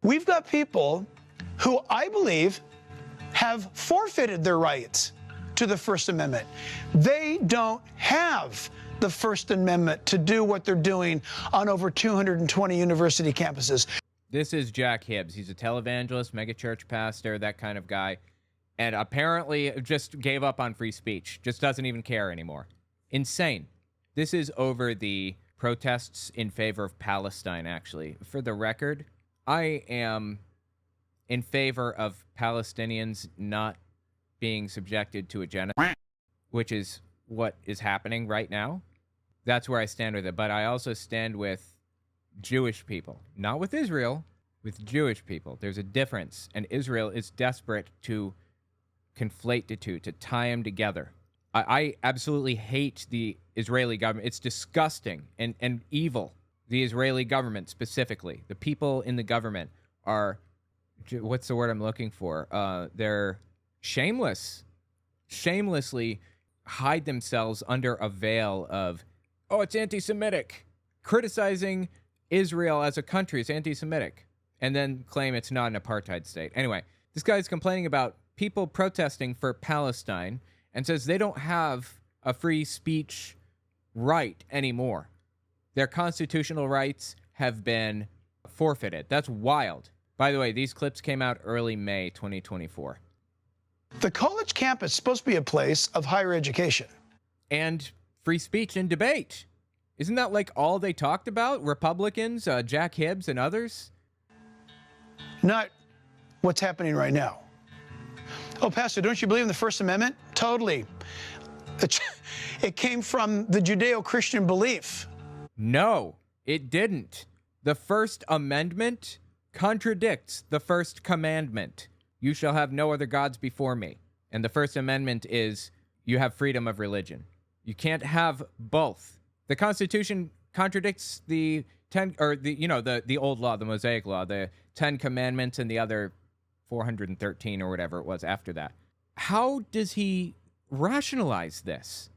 We've got people who I believe have forfeited their rights to the First Amendment. They don't have the First Amendment to do what they're doing on over 220 university campuses. This is Jack Hibbs. He's a televangelist, megachurch pastor, that kind of guy. And apparently just gave up on free speech. Just doesn't even care anymore. Insane. This is over the protests in favor of Palestine, actually. For the record, I am in favor of Palestinians not being subjected to a genocide, which is what is happening right now. That's where I stand with it. But I also stand with Jewish people. Not with Israel, with Jewish people. There's a difference. And Israel is desperate to conflate the two, to tie them together. I absolutely hate the Israeli government. It's disgusting and evil. The Israeli government specifically. The people in the government are, what's the word I'm looking for? They're shameless. Shamelessly hide themselves under a veil of, oh, it's anti-Semitic. Criticizing Israel as a country is anti-Semitic. And then claim it's not an apartheid state. Anyway, this guy's complaining about people protesting for Palestine and says they don't have a free speech right anymore. Their constitutional rights have been forfeited. That's wild. By the way, these clips came out early May 2024. The college campus is supposed to be a place of higher education. And free speech and debate. Isn't that like all they talked about? Republicans, Jack Hibbs and others? Not what's happening right now. Oh, Pastor, don't you believe in the First Amendment? Totally. It came from the Judeo-Christian belief. No, it didn't. The First Amendment contradicts the First Commandment. You shall have no other gods before me. And the First Amendment is you have freedom of religion. You can't have both. The Constitution contradicts the old law, the Mosaic law, the 10 Commandments and the other 413 or whatever it was after that. How does he rationalize this?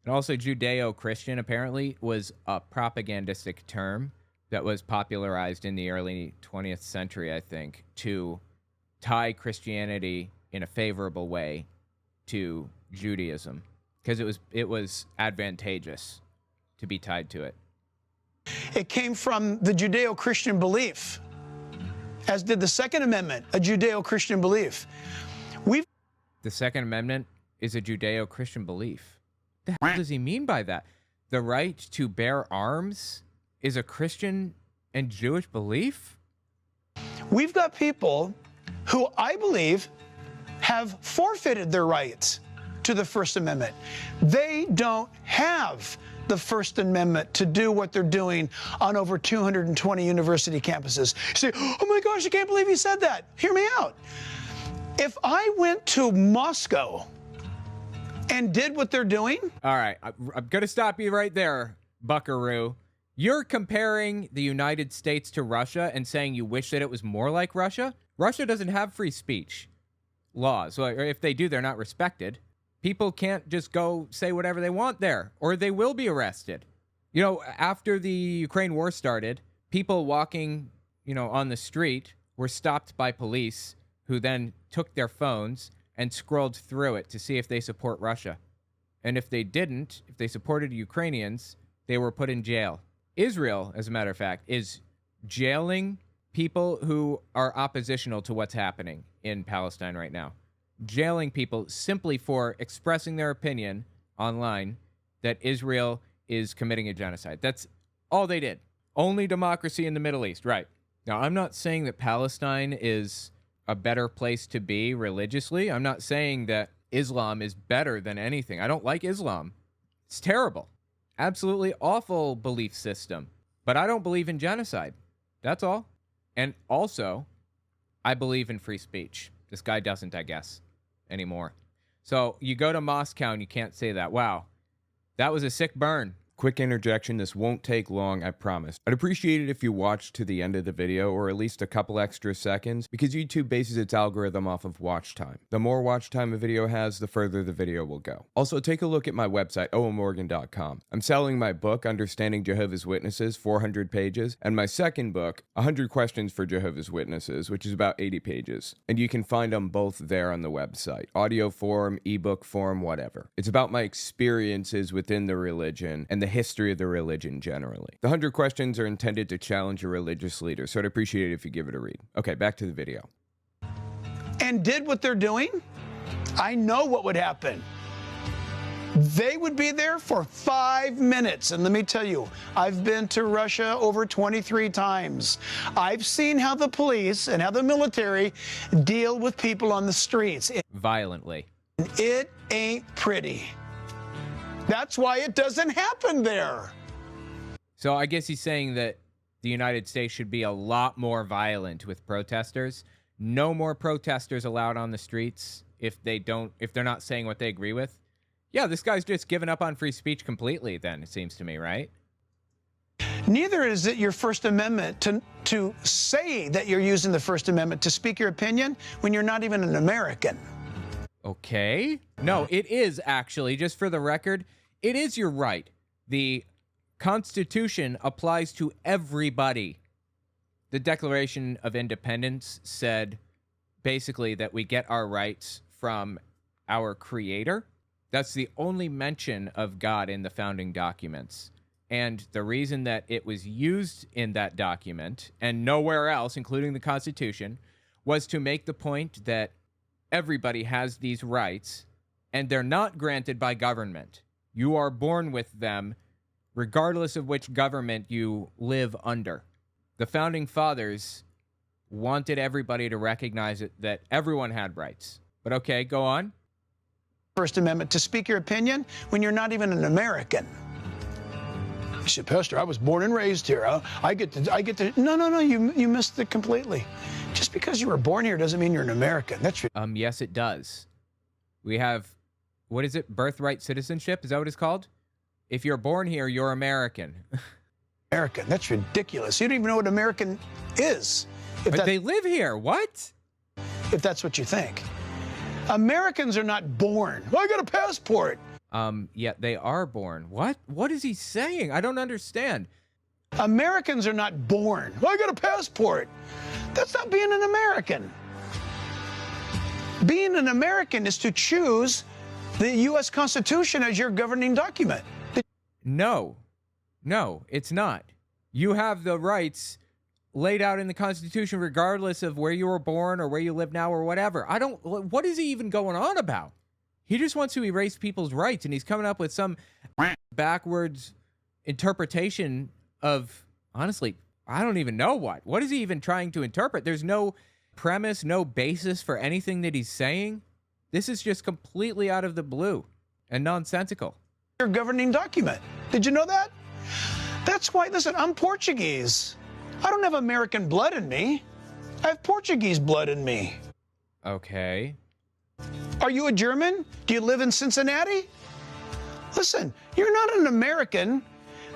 And also, Judeo-Christian apparently was a propagandistic term that was popularized in the early 20th century, I think, to tie Christianity in a favorable way to Judaism, because it was advantageous to be tied to it. It came from the Judeo-Christian belief, as did the Second Amendment, a Judeo-Christian belief. The Second Amendment is a Judeo-Christian belief. The hell does he mean by that? The right to bear arms is a Christian and Jewish belief? We've got people who I believe have forfeited their rights to the First Amendment. They don't have the First Amendment to do what they're doing on over 220 university campuses. You say, oh my gosh, I can't believe you said that. Hear me out. If I went to Moscow and did what they're doing. All right, I'm going to stop you right there, buckaroo. You're comparing the United States to Russia and saying you wish that it was more like Russia? Russia doesn't have free speech laws. Or if they do, they're not respected. People can't just go say whatever they want there, or they will be arrested. You know, after the Ukraine war started, people walking, on the street were stopped by police who then took their phones and scrolled through it to see if they support Russia. And if they didn't, if they supported Ukrainians, they were put in jail. Israel, as a matter of fact, is jailing people who are oppositional to what's happening in Palestine right now. Jailing people simply for expressing their opinion online that Israel is committing a genocide. That's all they did. Only democracy in the Middle East, right. Now, I'm not saying that Palestine is a better place to be religiously. I'm not saying that Islam is better than anything. I don't like Islam. It's terrible. Absolutely awful belief system. But I don't believe in genocide. That's all. And also, I believe in free speech. This guy doesn't, I guess, anymore. So you go to Moscow and you can't say that. Wow, that was a sick burn. Quick interjection, this won't take long, I promise. I'd appreciate it if you watched to the end of the video, or at least a couple extra seconds, because YouTube bases its algorithm off of watch time. The more watch time a video has, the further the video will go. Also, take a look at my website, owenmorgan.com. I'm selling my book, Understanding Jehovah's Witnesses, 400 pages, and my second book, 100 Questions for Jehovah's Witnesses, which is about 80 pages. And you can find them both there on the website. Audio form, ebook form, whatever. It's about my experiences within the religion and the history of the religion generally. The 100 questions are intended to challenge a religious leader, so I'd appreciate it if you give it a read. Okay, back to the video. And did what they're doing, I know what would happen. They would be there for 5 minutes. And let me tell you, I've been to Russia over 23 times. I've seen how the police and how the military deal with people on the streets. Violently. It ain't pretty. That's why it doesn't happen there. So I guess he's saying that the United States should be a lot more violent with protesters. No more protesters allowed on the streets if they're not saying what they agree with. Yeah, this guy's just given up on free speech completely then, it seems to me, right? Neither is it your First Amendment to say that you're using the First Amendment to speak your opinion when you're not even an American. Okay. No, it is actually, just for the record, it is your right. The Constitution applies to everybody. The Declaration of Independence said basically that we get our rights from our Creator. That's the only mention of God in the founding documents. And the reason that it was used in that document and nowhere else, including the Constitution, was to make the point that everybody has these rights, and they're not granted by government. You are born with them, regardless of which government you live under. The Founding Fathers wanted everybody to recognize it, that everyone had rights. But okay, go on. First Amendment to speak your opinion when you're not even an American. You said, Pastor, I was born and raised here. I get to. No, you missed it completely. Just because you were born here doesn't mean you're an American. That's yes, it does. We have, what is it? Birthright citizenship? Is that what it's called? If you're born here, you're American. American. That's ridiculous. You don't even know what American is. But they live here. What? If that's what you think. Americans are not born. Well, I got a passport. Yeah, they are born. What? What is he saying? I don't understand. Americans are not born. Well, I got a passport. That's not being an American. Being an American is to choose the U.S. Constitution as your governing document. No, it's not. You have the rights laid out in the Constitution regardless of where you were born or where you live now or whatever. What is he even going on about? He just wants to erase people's rights, and he's coming up with some backwards interpretation of, honestly, I don't even know what. What is he even trying to interpret? There's no premise, no basis for anything that he's saying. This is just completely out of the blue and nonsensical. Your governing document. Did you know that? That's why, listen, I'm Portuguese. I don't have American blood in me. I have Portuguese blood in me. Okay. Are you a German? Do you live in Cincinnati? Listen, you're not an American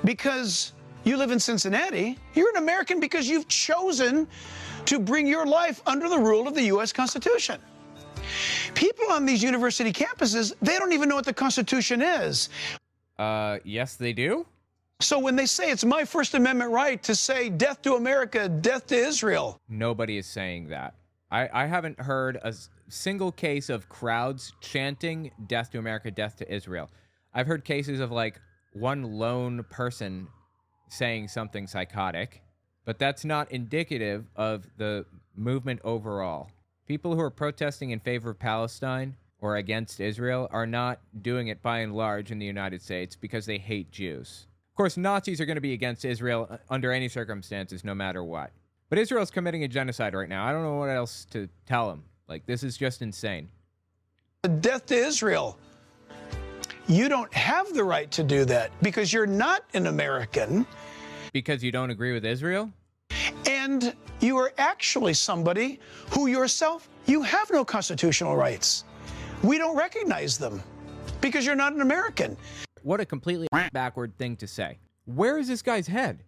because you live in Cincinnati. You're an American because you've chosen to bring your life under the rule of the U.S. Constitution. People on these university campuses, they don't even know what the Constitution is. Yes, they do. So when they say it's my First Amendment right to say death to America, death to Israel. Nobody is saying that. I haven't heard a single case of crowds chanting death to America, death to Israel. I've heard cases of like one lone person saying something psychotic, but that's not indicative of the movement overall. People who are protesting in favor of Palestine or against Israel are not doing it by and large in the United States because they hate Jews. Of course, Nazis are going to be against Israel under any circumstances, no matter what. But Israel's committing a genocide right now. I don't know what else to tell them. Like, this is just insane. Death to Israel. You don't have the right to do that because you're not an American. Because you don't agree with Israel? And you are actually somebody who yourself, you have no constitutional rights. We don't recognize them because you're not an American. What a completely backward thing to say. Where is this guy's head?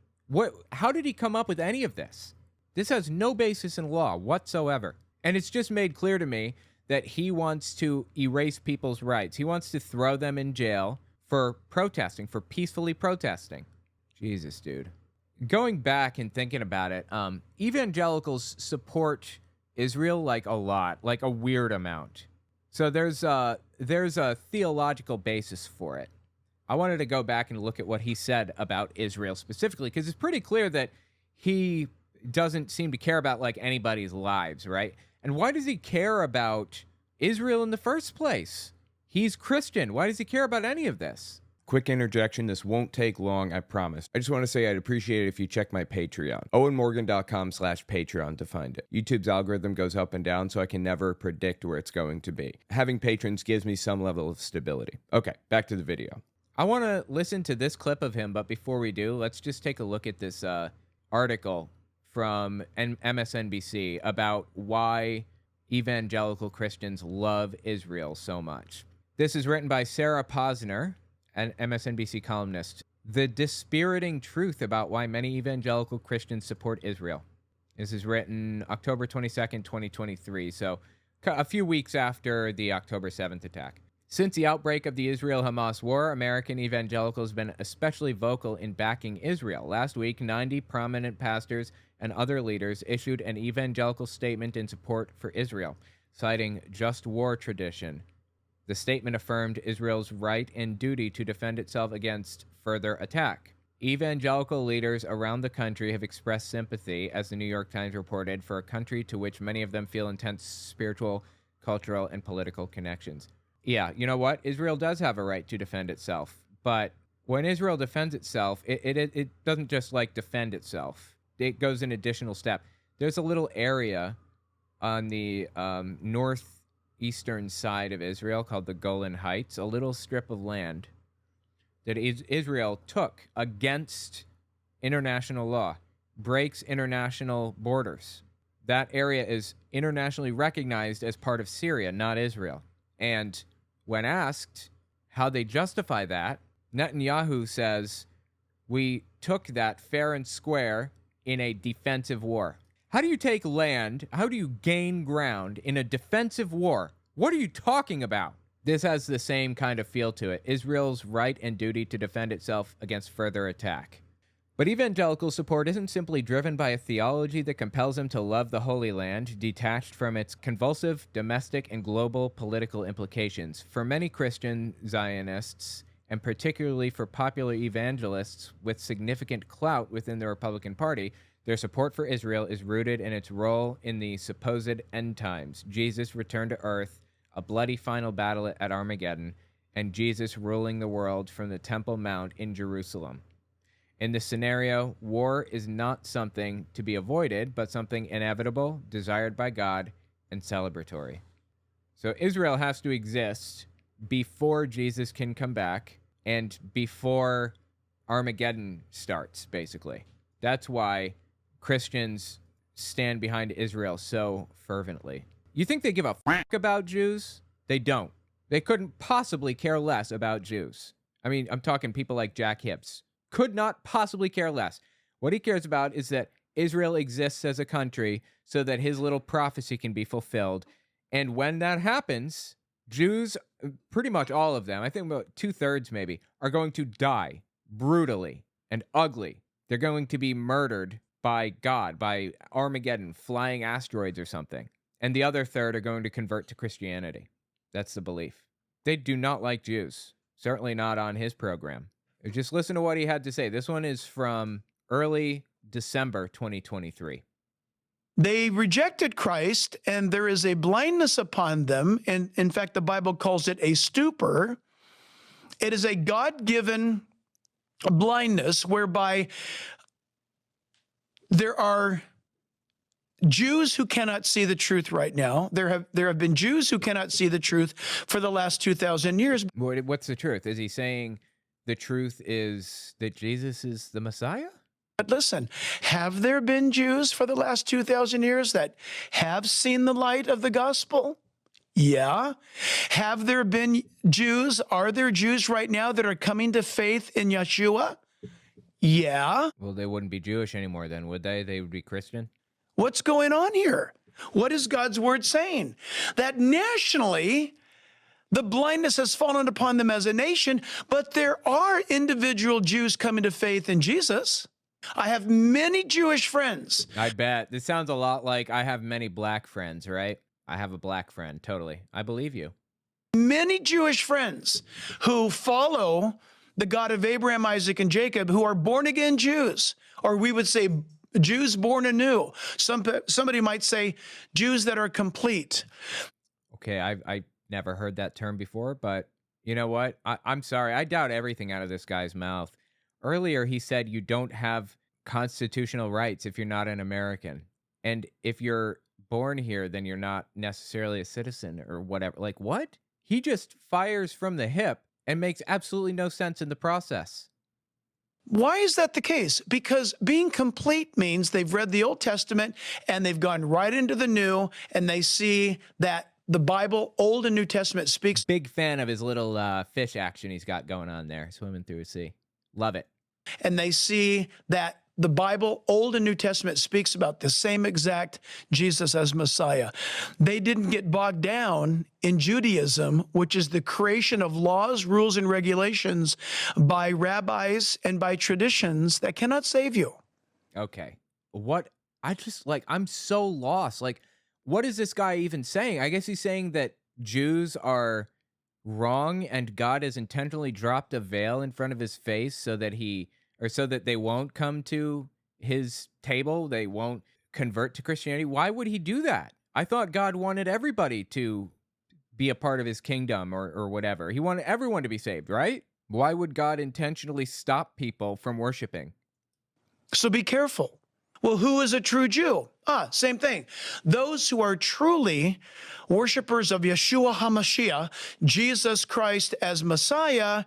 How did he come up with any of this? This has no basis in law whatsoever. And it's just made clear to me that he wants to erase people's rights. He wants to throw them in jail for protesting, for peacefully protesting. Jesus, dude. Going back and thinking about it, evangelicals support Israel like a lot, like a weird amount. So there's a theological basis for it. I wanted to go back and look at what he said about Israel specifically, because it's pretty clear that he doesn't seem to care about like anybody's lives, right? And why does he care about Israel in the first place? He's Christian. Why does he care about any of this? Quick interjection, this won't take long, I promise. I just want to say I'd appreciate it if you check my Patreon. owenmorgan.com/Patreon to find it. YouTube's algorithm goes up and down, so I can never predict where it's going to be. Having patrons gives me some level of stability. Okay, back to the video. I want to listen to this clip of him, but before we do, let's just take a look at this article from MSNBC about why evangelical Christians love Israel so much. This is written by Sarah Posner, an MSNBC columnist. The dispiriting truth about why many evangelical Christians support Israel. This is written October 22nd, 2023, so a few weeks after the October 7th attack. Since the outbreak of the Israel-Hamas war, American evangelicals have been especially vocal in backing Israel. Last week, 90 prominent pastors and other leaders issued an evangelical statement in support for Israel, citing just war tradition. The statement affirmed Israel's right and duty to defend itself against further attack. Evangelical leaders around the country have expressed sympathy, as the New York Times reported, for a country to which many of them feel intense spiritual, cultural, and political connections. Yeah, you know what? Israel does have a right to defend itself, but when Israel defends itself, it doesn't just like defend itself. It goes an additional step. There's a little area on the northeastern side of Israel called the Golan Heights, a little strip of land that Israel took against international law, breaks international borders. That area is internationally recognized as part of Syria, not Israel. And when asked how they justify that, Netanyahu says, "We took that fair and square in a defensive war." How do you take land? How do you gain ground in a defensive war? What are you talking about? This has the same kind of feel to it. Israel's right and duty to defend itself against further attack. But evangelical support isn't simply driven by a theology that compels them to love the Holy Land, detached from its convulsive domestic and global political implications. For many Christian Zionists, and particularly for popular evangelists with significant clout within the Republican Party, their support for Israel is rooted in its role in the supposed end times, Jesus' return to earth, a bloody final battle at Armageddon, and Jesus ruling the world from the Temple Mount in Jerusalem. In this scenario, war is not something to be avoided, but something inevitable, desired by God, and celebratory. So Israel has to exist before Jesus can come back and before Armageddon starts, basically. That's why Christians stand behind Israel so fervently. You think they give a fuck about Jews? They don't. They couldn't possibly care less about Jews. I mean, I'm talking people like Jack Hibbs. Could not possibly care less. What he cares about is that Israel exists as a country so that his little prophecy can be fulfilled. And when that happens, Jews, pretty much all of them, I think about 2/3 maybe, are going to die brutally and ugly. They're going to be murdered by God, by Armageddon, flying asteroids or something. And the other third are going to convert to Christianity. That's the belief. They do not like Jews. Certainly not on his program. Just listen to what he had to say. This one is from early December 2023. They rejected Christ, and there is a blindness upon them. And in fact, the Bible calls it a stupor. It is a God-given blindness whereby there are Jews who cannot see the truth right now. There have been Jews who cannot see the truth for the last 2,000 years. What's the truth? Is he saying the truth is that Jesus is the Messiah? But listen, have there been Jews for the last 2,000 years that have seen the light of the gospel? Yeah. Have there been Jews? Are there Jews right now that are coming to faith in Yeshua? Yeah. Well, they wouldn't be Jewish anymore then, would they? They would be Christian? What's going on here? What is God's word saying? That nationally, the blindness has fallen upon them as a nation, but there are individual Jews coming to faith in Jesus. I have many Jewish friends. I bet. This sounds a lot like I have many black friends, right? I have a black friend, totally. I believe you. Many Jewish friends who follow the God of Abraham, Isaac, and Jacob, who are born-again Jews, or we would say Jews born anew. Somebody might say Jews that are complete. Okay, I never heard that term before, but you know what? I'm sorry. I doubt everything out of this guy's mouth. Earlier, he said you don't have constitutional rights if you're not an American. And if you're born here, then you're not necessarily a citizen or whatever. Like, what? He just fires from the hip and makes absolutely no sense in the process. Why is that the case? Because being complete means they've read the Old Testament and they've gone right into the New, and they see that the Bible, Old and New Testament, speaks. Big fan of his little fish action he's got going on there, swimming through a sea. Love it. And they see that the Bible, Old and New Testament, speaks about the same exact Jesus as Messiah. They didn't get bogged down in Judaism, which is the creation of laws, rules, and regulations by rabbis and by traditions that cannot save you. Okay. What? I'm so lost. Like, what is this guy even saying? I guess he's saying that Jews are wrong and God has intentionally dropped a veil in front of his face so that they won't come to his table, they won't convert to Christianity. Why would he do that? I thought God wanted everybody to be a part of his kingdom or whatever. He wanted everyone to be saved, right? Why would God intentionally stop people from worshiping? So be careful. Well, who is a true Jew? Same thing. Those who are truly worshipers of Yeshua HaMashiach, Jesus Christ as Messiah.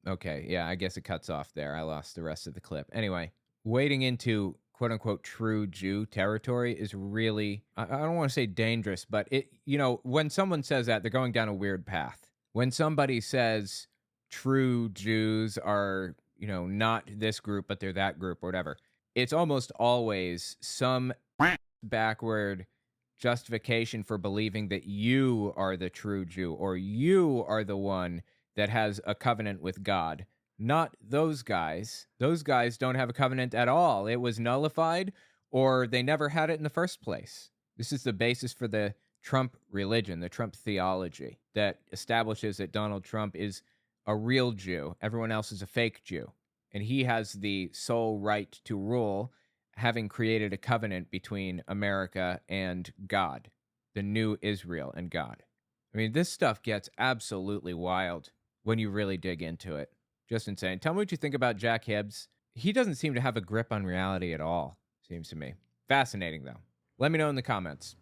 Okay, yeah, I guess it cuts off there. I lost the rest of the clip. Anyway, wading into quote-unquote true Jew territory is really, I don't want to say dangerous, but when someone says that, they're going down a weird path. When somebody says true Jews are, not this group, but they're that group or whatever, it's almost always some backward justification for believing that you are the true Jew or you are the one that has a covenant with God. Not those guys. Those guys don't have a covenant at all. It was nullified or they never had it in the first place. This is the basis for the Trump religion, the Trump theology that establishes that Donald Trump is a real Jew. Everyone else is a fake Jew. And he has the sole right to rule, having created a covenant between America and God, the new Israel and God. I mean, this stuff gets absolutely wild when you really dig into it. Just insane. Tell me what you think about Jack Hibbs. He doesn't seem to have a grip on reality at all, seems to me. Fascinating, though. Let me know in the comments.